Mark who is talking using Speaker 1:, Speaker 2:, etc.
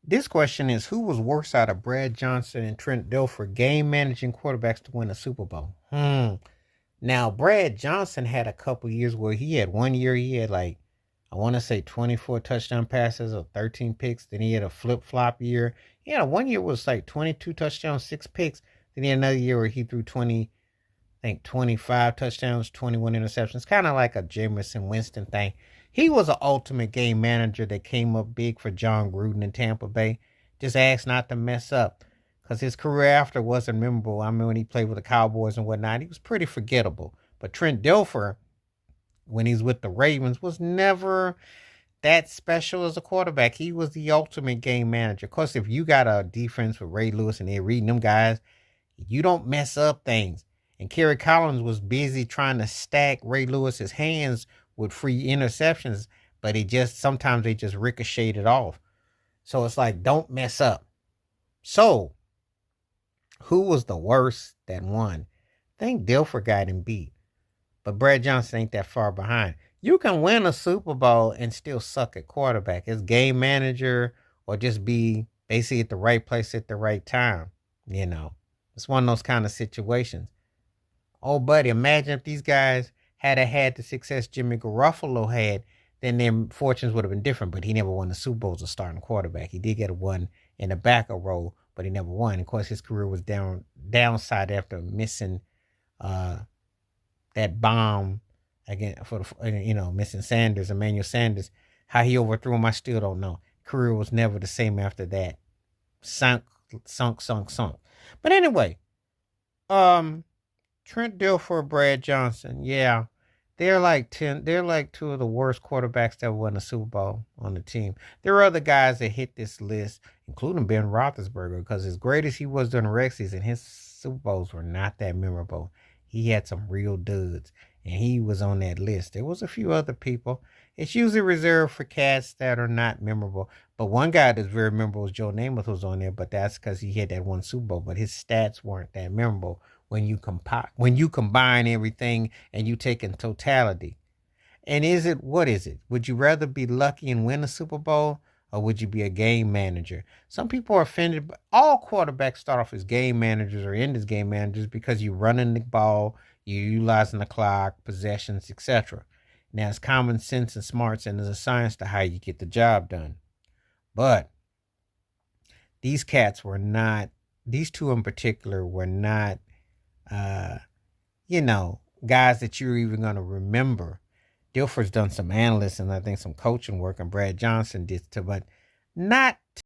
Speaker 1: This question is, who was worse out of Brad Johnson and Trent Dilfer game managing quarterbacks to win a Super Bowl? Now, Brad Johnson had a couple years where he had 1 year, he had like, I want to say 24 touchdown passes or 13 picks. Then he had a flip flop year. He had a 1 year was like 22 touchdowns, 6 picks. Then he had another year where he threw 20, I think 25 touchdowns, 21 interceptions, kind of like a Jameson Winston thing. He was an ultimate game manager that came up big for John Gruden in Tampa Bay. Just asked not to mess up because his career after wasn't memorable. I mean, when he played with the Cowboys and whatnot, he was pretty forgettable. But Trent Dilfer, when he's with the Ravens, was never that special as a quarterback. He was the ultimate game manager. Of course, if you got a defense with Ray Lewis and they're reading them guys, you don't mess up things. And Kerry Collins was busy trying to stack Ray Lewis's hands with free interceptions, but sometimes they just ricocheted off. So it's like, don't mess up. So, who was the worst that won? I think Dilfer got him beat, but Brad Johnson ain't that far behind. You can win a Super Bowl and still suck at quarterback as game manager or just be basically at the right place at the right time. It's one of those kind of situations. Oh, buddy, imagine if these guys had the success Jimmy Garoppolo had, then their fortunes would have been different. But he never won the Super Bowl as a starting quarterback. He did get a one in the backup role, but he never won. Of course, his career was downside after missing that bomb again for missing Emmanuel Sanders. How he overthrew him, I still don't know. Career was never the same after that. Sunk. But anyway, Trent Dilfer, Brad Johnson, yeah, they're like two of the worst quarterbacks that won a Super Bowl on the team. There are other guys that hit this list, including Ben Roethlisberger, because as great as he was during the regular season, his Super Bowls were not that memorable. He had some real duds, and he was on that list. There was a few other people. It's usually reserved for cats that are not memorable. But one guy that's very memorable was Joe Namath was on there, but that's because he had that one Super Bowl. But his stats weren't that memorable when you combine everything and you take in totality. And what is it? Would you rather be lucky and win a Super Bowl, or would you be a game manager? Some people are offended, but all quarterbacks start off as game managers or end as game managers because you're running the ball, you're utilizing the clock, possessions, etc. Now, it's common sense and smarts, and there's a science to how you get the job done. But these two in particular were not, guys that you're even going to remember. Dilfer's done some analysts and I think some coaching work, and Brad Johnson did too, but not